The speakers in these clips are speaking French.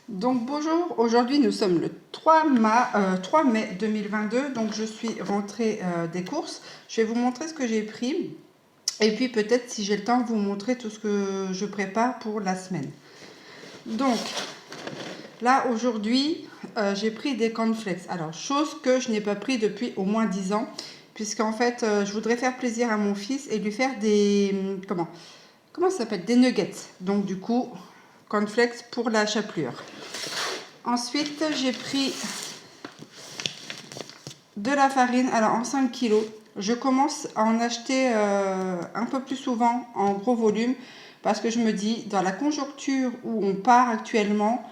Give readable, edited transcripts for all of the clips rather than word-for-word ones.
Donc bonjour, aujourd'hui nous sommes le 3 mai 2022, donc je suis rentrée des courses. Je vais vous montrer ce que j'ai pris et puis peut-être si j'ai le temps vous montrer tout ce que je prépare pour la semaine. Donc là aujourd'hui j'ai pris des cornflakes, alors chose que je n'ai pas pris depuis au moins 10 ans puisqu'en fait je voudrais faire plaisir à mon fils et lui faire des, comment ça s'appelle, des nuggets, donc du coup cornflakes pour la chapelure. Ensuite, j'ai pris de la farine, alors en 5 kg. Je commence à en acheter un peu plus souvent en gros volume parce que je me dis, dans la conjoncture où on part actuellement,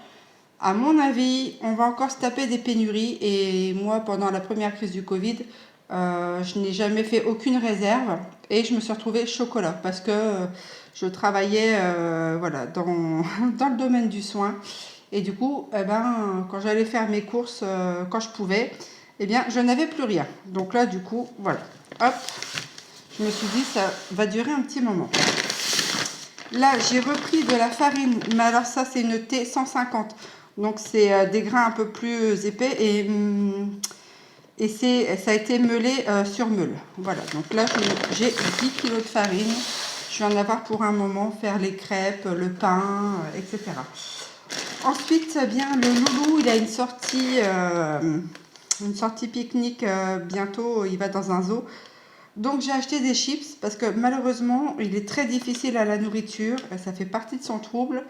à mon avis, on va encore se taper des pénuries. Et moi, pendant la première crise du Covid, je n'ai jamais fait aucune réserve et je me suis retrouvée chocolat parce que je travaillais voilà, dans le domaine du soin. Et du coup, eh ben, quand j'allais faire mes courses, quand je pouvais, eh bien, je n'avais plus rien. Donc là, du coup, voilà. Hop, je me suis dit, ça va durer un petit moment. Là, j'ai repris de la farine, mais alors ça, c'est une T150. Donc, c'est des grains un peu plus épais et ça a été meulé sur meule. Voilà, donc là, j'ai 10 kg de farine. Je vais en avoir pour un moment, faire les crêpes, le pain, etc. Ensuite, bien, le loulou, il a une sortie pique-nique bientôt, il va dans un zoo. Donc j'ai acheté des chips parce que malheureusement, il est très difficile à la nourriture, ça fait partie de son trouble.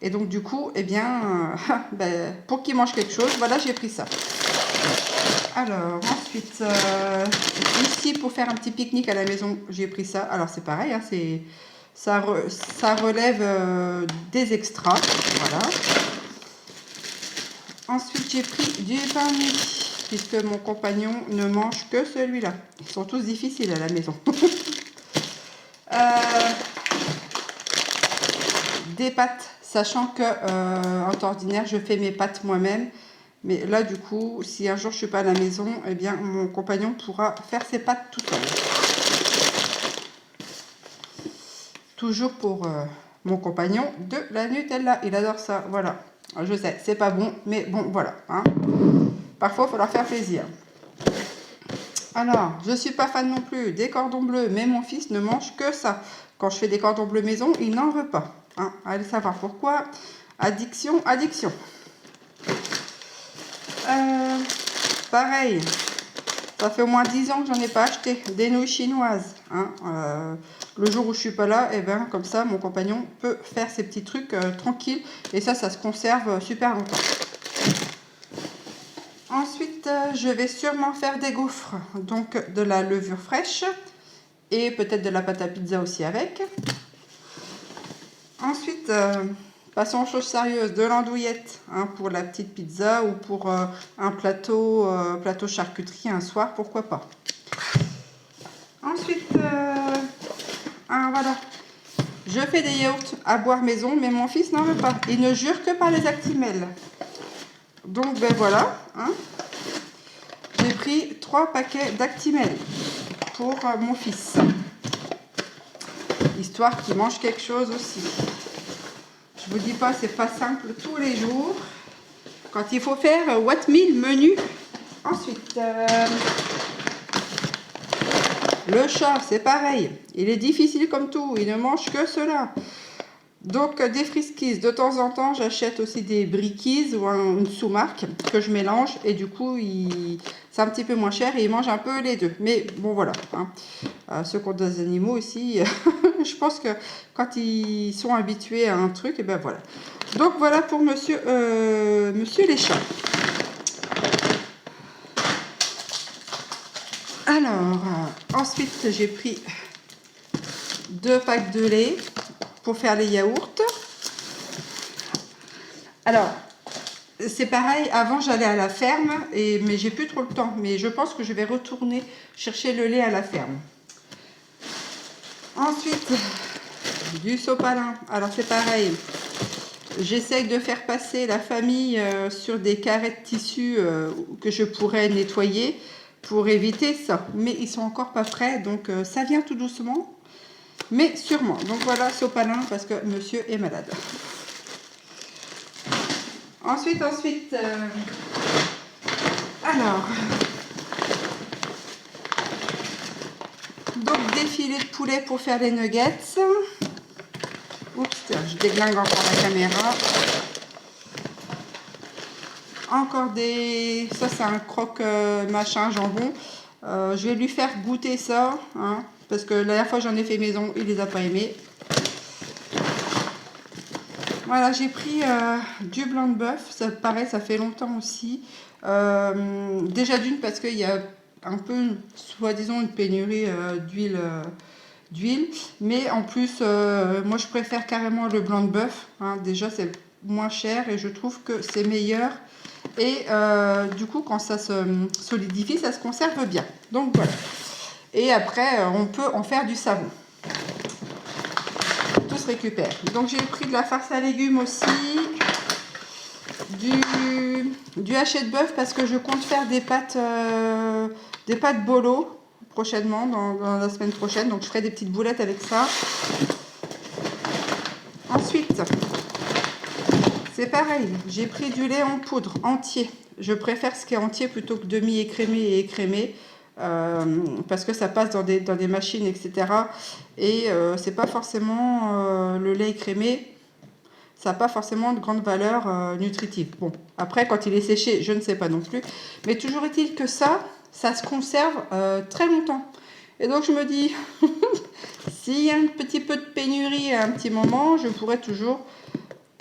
Et donc du coup, eh bien, pour qu'il mange quelque chose, voilà, j'ai pris ça. Alors, ensuite, ici, pour faire un petit pique-nique à la maison, j'ai pris ça. Alors c'est pareil, hein, ça relève des extras, voilà. Ensuite, j'ai pris du pain de mie, puisque mon compagnon ne mange que celui-là. Ils sont tous difficiles à la maison. Des pâtes, sachant que en temps ordinaire, je fais mes pâtes moi-même. Mais là, du coup, si un jour je ne suis pas à la maison, eh bien, mon compagnon pourra faire ses pâtes tout seul. Toujours pour mon compagnon, de la Nutella. Il adore ça, voilà. Je sais, c'est pas bon, mais bon, voilà. Hein. Parfois, il faut leur faire plaisir. Alors, je ne suis pas fan non plus des cordons bleus, mais mon fils ne mange que ça. Quand je fais des cordons bleus maison, il n'en veut pas. Hein. Allez savoir pourquoi. Addiction, addiction. Pareil, ça fait au moins 10 ans que j'en ai pas acheté. Des nouilles chinoises. Hein. Le jour où je suis pas là, et ben comme ça, mon compagnon peut faire ses petits trucs tranquilles. Et ça se conserve super longtemps. Ensuite, je vais sûrement faire des gaufres. Donc de la levure fraîche. Et peut-être de la pâte à pizza aussi avec. Ensuite, passons aux choses sérieuses. De l'andouillette hein, pour la petite pizza ou pour un plateau charcuterie un soir, pourquoi pas. Ensuite, voilà. Je fais des yaourts à boire maison, mais mon fils n'en veut pas. Il ne jure que par les Actimel. Donc, ben voilà. Hein. J'ai pris 3 paquets d'Actimel pour mon fils. Histoire qu'il mange quelque chose aussi. Je vous dis pas, c'est pas simple tous les jours. Quand il faut faire what meal menu. Ensuite, le chat, c'est pareil. Il est difficile comme tout. Il ne mange que cela. Donc, des friskies. De temps en temps, j'achète aussi des brickies ou une sous-marque que je mélange. Et du coup, c'est un petit peu moins cher et il mange un peu les deux. Mais bon, voilà. Hein. Ceux qui ont des animaux aussi, je pense que quand ils sont habitués à un truc, et ben voilà. Donc, voilà pour monsieur les chats. Alors, ensuite, j'ai pris 2 packs de lait pour faire les yaourts. Alors, c'est pareil, avant j'allais à la ferme, mais j'ai plus trop le temps. Mais je pense que je vais retourner chercher le lait à la ferme. Ensuite, du sopalin. Alors c'est pareil, j'essaye de faire passer la famille sur des carrés de tissu que je pourrais nettoyer pour éviter ça. Mais ils sont encore pas prêts, donc ça vient tout doucement. Mais sûrement. Donc voilà, sopalin parce que monsieur est malade. Ensuite, alors, donc des filets de poulet pour faire les nuggets. Oups, je déglingue encore la caméra. Encore des... Ça, c'est un croque machin jambon. Je vais lui faire goûter ça, hein, parce que la dernière fois j'en ai fait maison, il les a pas aimés. Voilà, j'ai pris du blanc de bœuf. Ça pareil, ça fait longtemps aussi. Déjà d'une parce qu'il y a un peu, soi-disant, une pénurie d'huile. Mais en plus, moi je préfère carrément le blanc de bœuf. Hein. Déjà, c'est moins cher et je trouve que c'est meilleur. Et du coup, quand ça se solidifie, ça se conserve bien. Donc voilà. Et après, on peut en faire du savon. Tout se récupère. Donc j'ai pris de la farce à légumes aussi. Du haché de bœuf parce que je compte faire des pâtes bolo prochainement, dans la semaine prochaine. Donc je ferai des petites boulettes avec ça. Ensuite, c'est pareil, j'ai pris du lait en poudre entier. Je préfère ce qui est entier plutôt que demi-écrémé et écrémé. Parce que ça passe dans des machines, etc. Et c'est pas forcément le lait écrémé. Ça n'a pas forcément de grande valeur nutritive. Bon, après, quand il est séché, je ne sais pas non plus. Mais toujours est-il que ça se conserve très longtemps. Et donc, je me dis, s'il y a un petit peu de pénurie à un petit moment, je pourrais toujours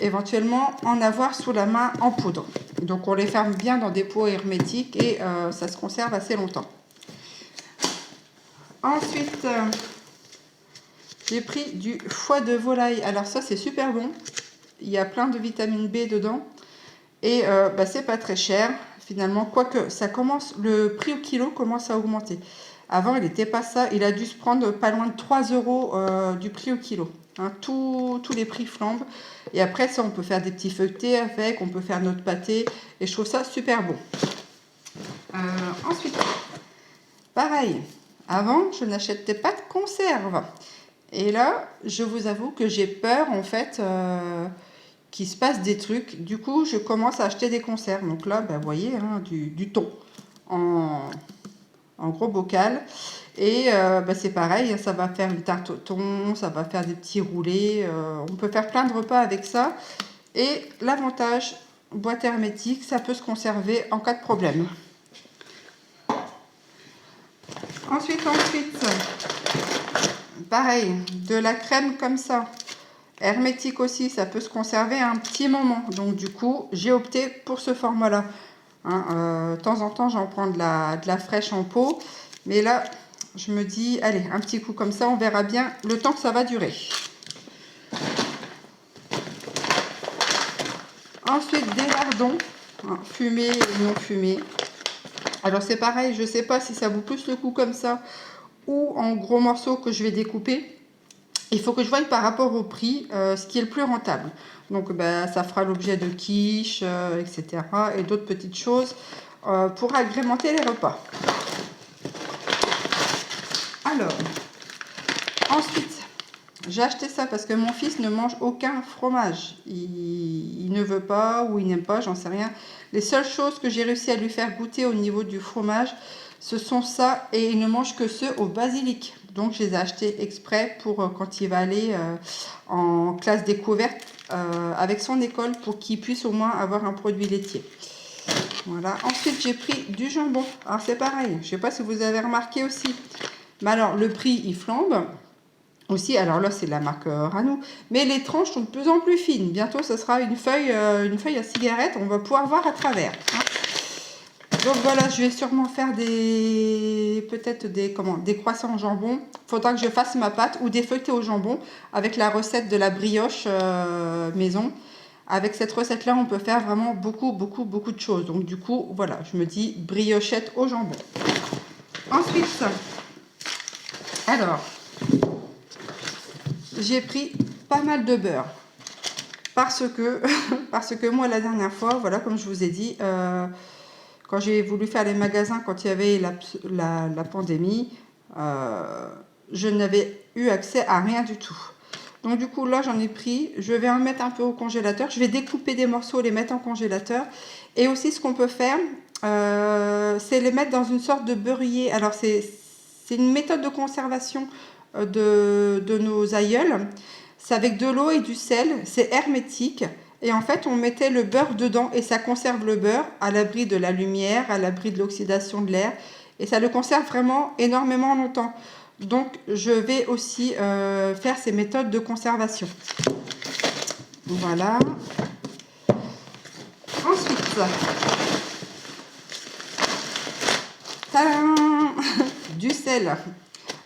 éventuellement en avoir sous la main en poudre. Donc, on les ferme bien dans des pots hermétiques et ça se conserve assez longtemps. Ensuite, j'ai pris du foie de volaille. Alors ça, c'est super bon. Il y a plein de vitamine B dedans. Et c'est pas très cher, finalement. Quoique, le prix au kilo commence à augmenter. Avant, il n'était pas ça. Il a dû se prendre pas loin de 3 euros du prix au kilo. Hein, tous les prix flambent. Et après, ça, on peut faire des petits feuilletés avec. On peut faire notre pâté. Et je trouve ça super bon. Ensuite, pareil. Avant, je n'achetais pas de conserve. Et là, je vous avoue que j'ai peur, en fait, qu'il se passe des trucs. Du coup, je commence à acheter des conserves. Donc là, vous voyez, hein, du thon en gros bocal. Et c'est pareil, ça va faire une tarte au thon, ça va faire des petits roulés. On peut faire plein de repas avec ça. Et l'avantage, boîte hermétique, ça peut se conserver en cas de problème. Ensuite, pareil, de la crème comme ça. Hermétique aussi, ça peut se conserver un petit moment. Donc du coup, j'ai opté pour ce format-là. Hein, de temps en temps, j'en prends de la fraîche en pot. Mais là, je me dis, allez, un petit coup comme ça, on verra bien le temps que ça va durer. Ensuite, des lardons, hein, fumés et non fumés. Alors c'est pareil, je ne sais pas si ça vaut plus le coup comme ça ou en gros morceaux que je vais découper. Il faut que je voie par rapport au prix ce qui est le plus rentable. Donc ça fera l'objet de quiches, etc. et d'autres petites choses pour agrémenter les repas. Alors, ensuite, j'ai acheté ça parce que mon fils ne mange aucun fromage. Il ne veut pas ou il n'aime pas, j'en sais rien. Les seules choses que j'ai réussi à lui faire goûter au niveau du fromage, ce sont ça et il ne mange que ceux au basilic. Donc je les ai achetés exprès pour quand il va aller en classe découverte avec son école pour qu'il puisse au moins avoir un produit laitier. Voilà. Ensuite j'ai pris du jambon. Alors c'est pareil, je ne sais pas si vous avez remarqué aussi. Mais alors le prix il flambe. Aussi, alors là c'est la marque Ranou, mais les tranches sont de plus en plus fines. Bientôt ce sera une feuille à cigarette, on va pouvoir voir à travers. Hein. Donc voilà, je vais sûrement faire peut-être des croissants au jambon. Il faudra que je fasse ma pâte ou des feuilletés au jambon avec la recette de la brioche maison. Avec cette recette-là, on peut faire vraiment beaucoup de choses. Donc du coup, voilà, je me dis briochette au jambon. Ensuite, alors, j'ai pris pas mal de beurre. Parce que moi, la dernière fois, voilà, comme je vous ai dit, quand j'ai voulu faire les magasins, quand il y avait la pandémie, je n'avais eu accès à rien du tout. Donc du coup là j'en ai pris, je vais en mettre un peu au congélateur, je vais découper des morceaux, les mettre en congélateur. Et aussi ce qu'on peut faire, c'est les mettre dans une sorte de beurrier. Alors c'est une méthode de conservation de nos aïeuls. C'est avec de l'eau et du sel, c'est hermétique. Et en fait, on mettait le beurre dedans et ça conserve le beurre à l'abri de la lumière, à l'abri de l'oxydation de l'air. Et ça le conserve vraiment énormément longtemps. Donc, je vais aussi faire ces méthodes de conservation. Voilà. Ensuite, tadam, du sel.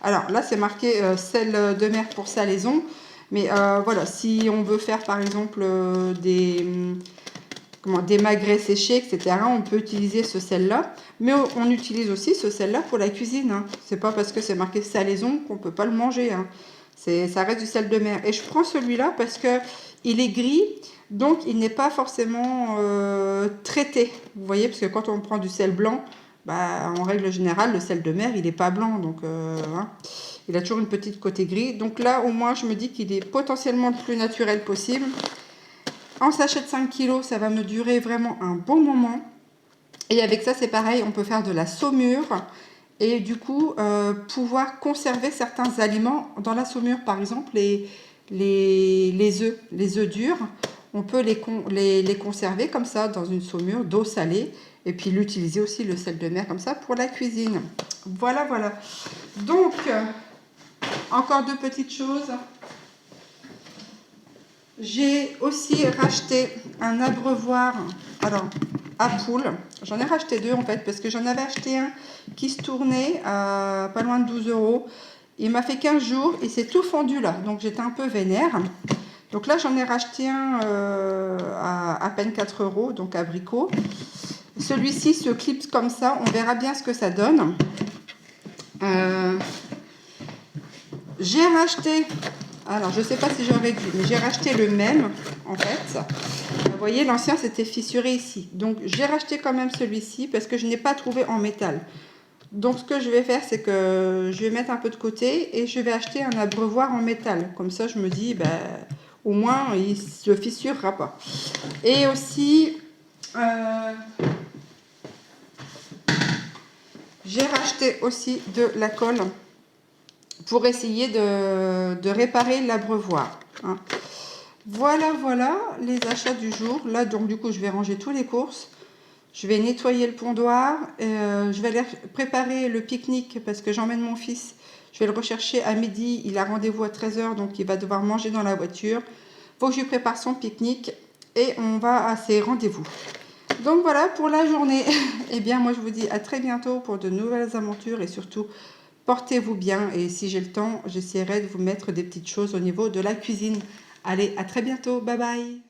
Alors là, c'est marqué sel de mer pour salaison. Mais voilà, si on veut faire par exemple des magrets séchés, etc., on peut utiliser ce sel-là. Mais on utilise aussi ce sel-là pour la cuisine. Hein. C'est pas parce que c'est marqué salaison qu'on peut pas le manger. Hein. Ça reste du sel de mer. Et je prends celui-là parce que il est gris, donc il n'est pas forcément traité. Vous voyez, parce que quand on prend du sel blanc, bah, en règle générale, le sel de mer, il n'est pas blanc. Donc, hein. Il a toujours une petite côté gris. Donc là, au moins, je me dis qu'il est potentiellement le plus naturel possible. En sachet de 5 kg, ça va me durer vraiment un bon moment. Et avec ça, c'est pareil, on peut faire de la saumure. Et du coup, pouvoir conserver certains aliments dans la saumure. Par exemple, les œufs durs. On peut les conserver comme ça dans une saumure d'eau salée. Et puis l'utiliser aussi, le sel de mer, comme ça, pour la cuisine. Voilà, voilà. Donc... encore deux petites choses. J'ai aussi racheté un abreuvoir à poules. J'en ai racheté deux en fait parce que j'en avais acheté un qui se tournait à pas loin de 12 €. Il m'a fait 15 jours et c'est tout fondu là. Donc j'étais un peu vénère. Donc là j'en ai racheté un à peine 4 €, donc abricot. Celui-ci se clipse comme ça. On verra bien ce que ça donne. J'ai racheté, alors je ne sais pas si j'aurais dû, mais j'ai racheté le même en fait. Vous voyez, l'ancien s'était fissuré ici. Donc j'ai racheté quand même celui-ci parce que je n'ai pas trouvé en métal. Donc ce que je vais faire, c'est que je vais mettre un peu de côté et je vais acheter un abreuvoir en métal. Comme ça, je me dis, bah, au moins, il ne se fissurera pas. Et aussi, j'ai racheté aussi de la colle pour essayer de réparer l'abreuvoir. Hein. Voilà, voilà les achats du jour. Là, donc du coup, je vais ranger toutes les courses. Je vais nettoyer le pondoir. Je vais aller préparer le pique-nique parce que j'emmène mon fils. Je vais le rechercher à midi. Il a rendez-vous à 13 h, donc il va devoir manger dans la voiture. Il faut que je lui prépare son pique-nique et on va à ses rendez-vous. Donc voilà pour la journée. Eh bien, moi, je vous dis à très bientôt pour de nouvelles aventures et surtout... portez-vous bien et si j'ai le temps, j'essaierai de vous mettre des petites choses au niveau de la cuisine. Allez, à très bientôt. Bye bye.